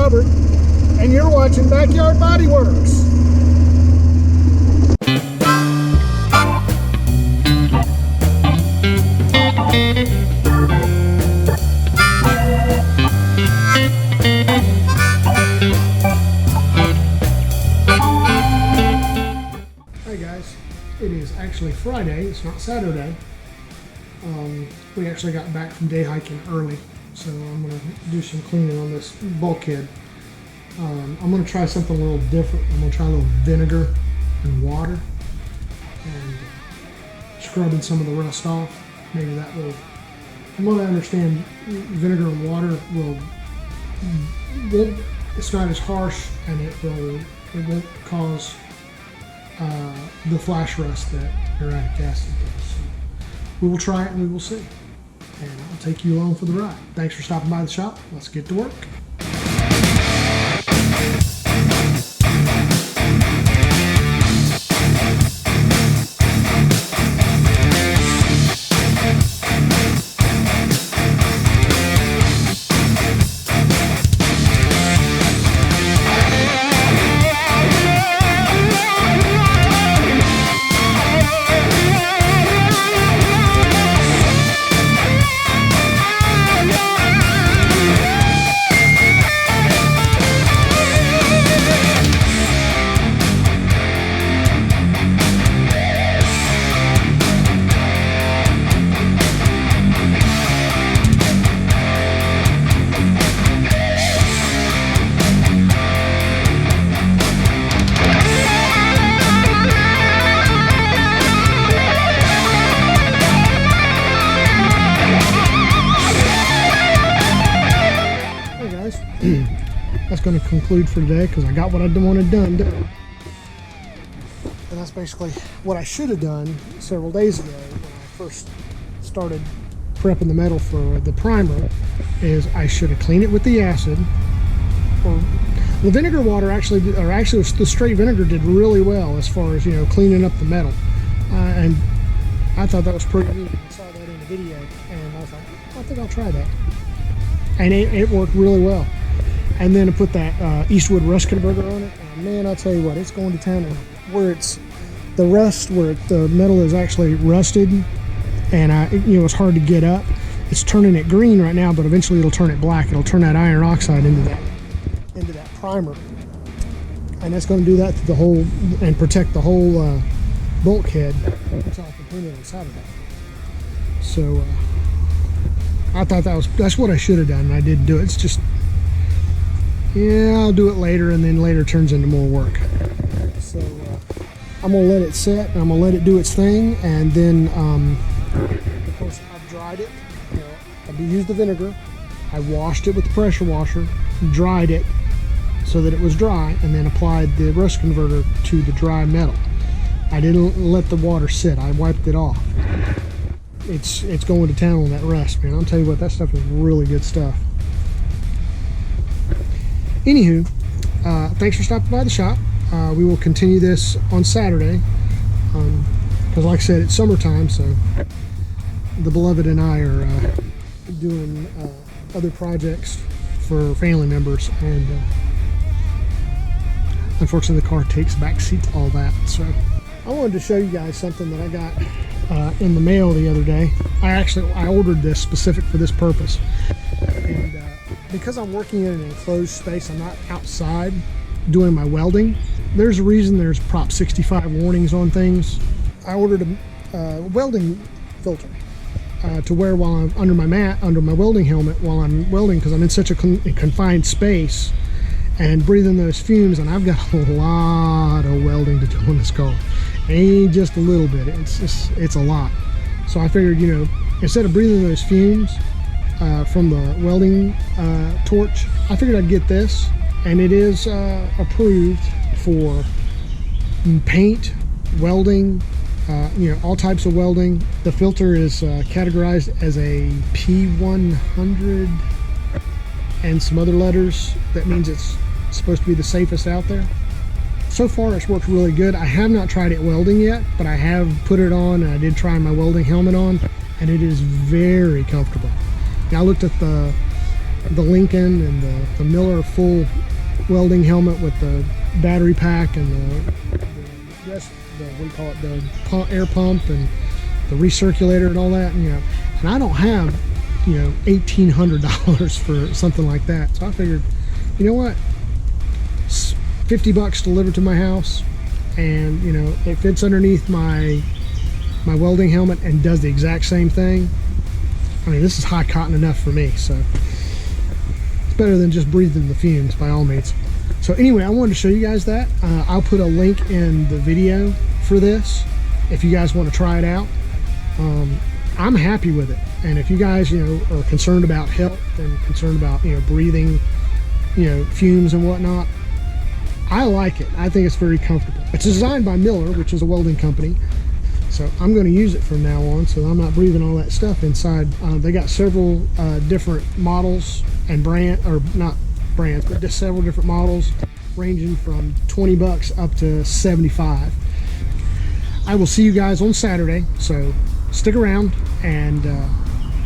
covered, and you're watching Backyard Bodyworks. Hey guys, it is actually Friday, it's not Saturday. We actually got back from day hiking early, so I'm going to do some cleaning on this bulkhead. I'm going to try something a little different. I'm going to try a little vinegar and water and scrubbing some of the rust off. Maybe that will, from what I understand, vinegar and water it's not as harsh, and it won't cause the flash rust that uric acid does. So we will try it and we will see. And I'll take you along for the ride. Thanks for stopping by the shop. Let's get to work. That's going to conclude for today because I got what I wanted done. And that's basically what I should have done several days ago when I first started prepping the metal for the primer. Is I should have cleaned it with the acid. Or the vinegar water actually the straight vinegar did really well as far as, you know, cleaning up the metal. And I thought that was pretty neat. I saw that in the video and I thought, I think I'll try that. And it worked really well. And then to put that Eastwood rust converter on it, and man, I'll tell you what, it's going to town. Where it's the rust, where the metal is actually rusted, and it's hard to get up. It's turning it green right now, but eventually it'll turn it black. It'll turn that iron oxide into that primer, and that's going to do that to the whole and protect the whole bulkhead until I can clean it on Saturday. So I thought that's what I should have done, and I didn't do it. It's just, yeah, I'll do it later, and then later turns into more work. So I'm gonna let it set, and I'm gonna let it do its thing, and then of course I've dried it. You know, I used the vinegar, I washed it with the pressure washer, dried it so that it was dry, and then applied the rust converter to the dry metal. I didn't let the water sit. I wiped it off. It's going to town on that rust, man. I'll tell you what, that stuff is really good stuff. Anywho, thanks for stopping by the shop. We will continue this on Saturday because, like I said, it's summertime, so the beloved and I are doing other projects for family members, and unfortunately the car takes back seat to all that. So I wanted to show you guys something that I got in the mail the other day. I ordered this specific for this purpose, and because I'm working in an enclosed space, I'm not outside doing my welding. There's a reason there's Prop 65 warnings on things. I ordered a welding filter to wear while I'm under my welding helmet while I'm welding, because I'm in such a confined space and breathing those fumes, and I've got a lot of welding to do on this car. It ain't just a little bit, it's a lot. So I figured, you know, instead of breathing those fumes from the welding torch, I figured I'd get this, and it is approved for paint, welding, all types of welding. The filter is categorized as a P100 and some other letters. That means it's supposed to be the safest out there. So far it's worked really good. I have not tried it welding yet, but I have put it on, and I did try my welding helmet on, and it is very comfortable. Now I looked at the the Lincoln and the Miller full welding helmet with the battery pack and the rest, what do you call it, the air pump and the recirculator and all that, and I don't have $1,800 for something like that. So I figured, you know what, it's $50 delivered to my house, and it fits underneath my welding helmet and does the exact same thing. I mean, this is high cotton enough for me, so it's better than just breathing the fumes by all means. So anyway, I wanted to show you guys that. I'll put a link in the video for this if you guys want to try it out. I'm happy with it, and if you guys are concerned about health and concerned about breathing fumes and whatnot, I like it. I think it's very comfortable. It's designed by Miller, which is a welding company, so I'm going to use it from now on, so I'm not breathing all that stuff inside. They got several different models and not brands, but just several different models ranging from $20 up to $75. I will see you guys on Saturday, so stick around, and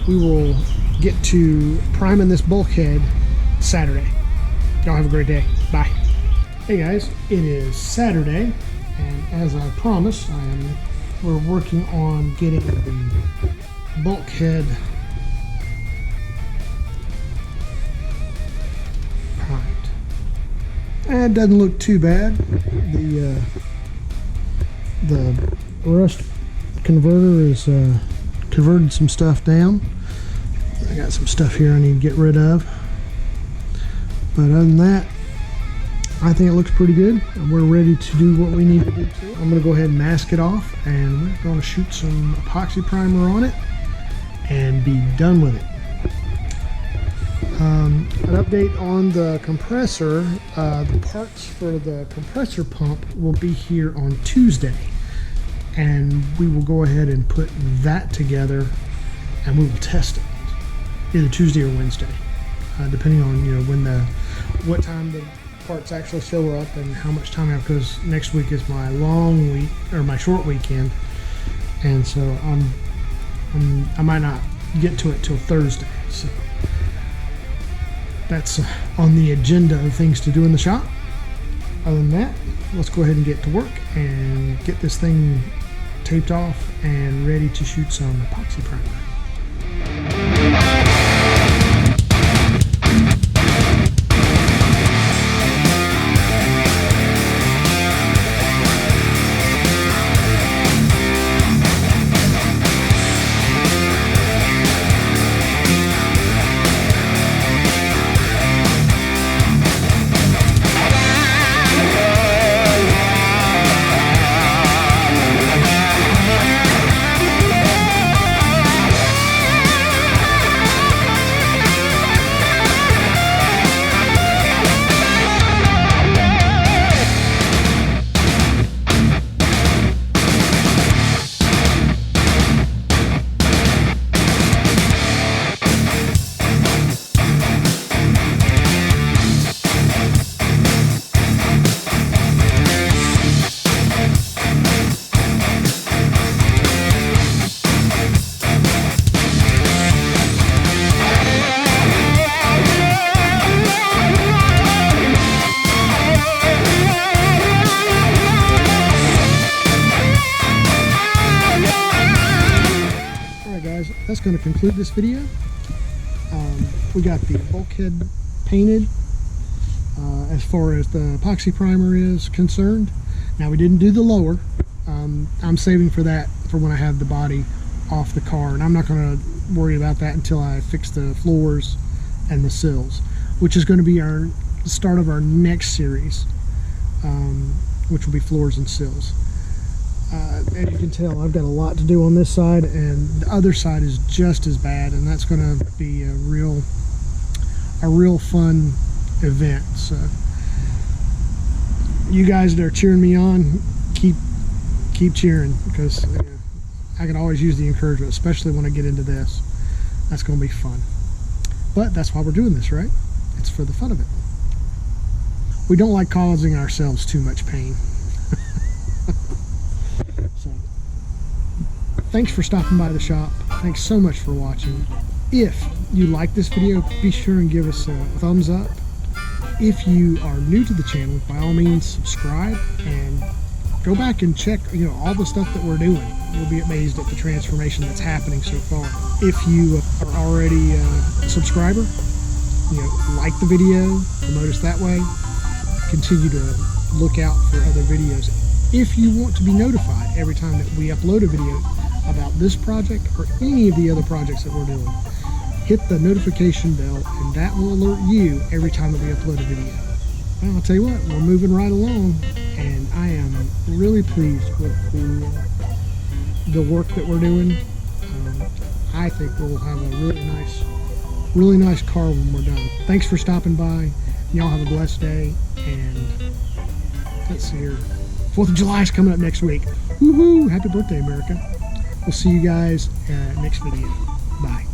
we will get to priming this bulkhead Saturday. Y'all have a great day. Bye. Hey guys, it is Saturday, and as I promised, we're working on getting the bulkhead primed. And it doesn't look too bad. The rust converter is converted some stuff down. I got some stuff here I need to get rid of, but other than that, I think it looks pretty good, and we're ready to do what we need to do to it. I'm going to go ahead and mask it off, and we're going to shoot some epoxy primer on it and be done with it. An update on the compressor. The parts for the compressor pump will be here on Tuesday, and we will go ahead and put that together, and we will test it either Tuesday or Wednesday, depending on what time the parts actually show up and how much time I have, because next week is my long week, or my short weekend, and so I might not get to it till Thursday. So that's on the agenda of things to do in the shop. Other than that, let's go ahead and get to work and get this thing taped off and ready to shoot some epoxy primer. That's going to conclude this video. We got the bulkhead painted as far as the epoxy primer is concerned. Now, we didn't do the lower. I'm saving for that for when I have the body off the car, and I'm not going to worry about that until I fix the floors and the sills, which is going to be the start of our next series, which will be floors and sills. As you can tell, I've got a lot to do on this side, and the other side is just as bad, and that's going to be a real fun event. So you guys that are cheering me on, keep cheering, because I can always use the encouragement, especially when I get into this. That's going to be fun. But that's why we're doing this, right? It's for the fun of it. We don't like causing ourselves too much pain. So, thanks for stopping by the shop. Thanks so much for watching. If you like this video, be sure and give us a thumbs up. If you are new to the channel, by all means subscribe and go back and check, all the stuff that we're doing. You'll be amazed at the transformation that's happening so far. If you are already a subscriber, like the video, promote us that way. Continue to look out for other videos. If you want to be notified every time that we upload a video about this project or any of the other projects that we're doing, hit the notification bell and that will alert you every time that we upload a video. Well, I'll tell you what, we're moving right along, and I am really pleased with the work that we're doing. I think we'll have a really nice car when we're done. Thanks for stopping by. Y'all have a blessed day, and let's see here. 4th of July is coming up next week. Woohoo! Happy birthday, America. We'll see you guys next video. Bye.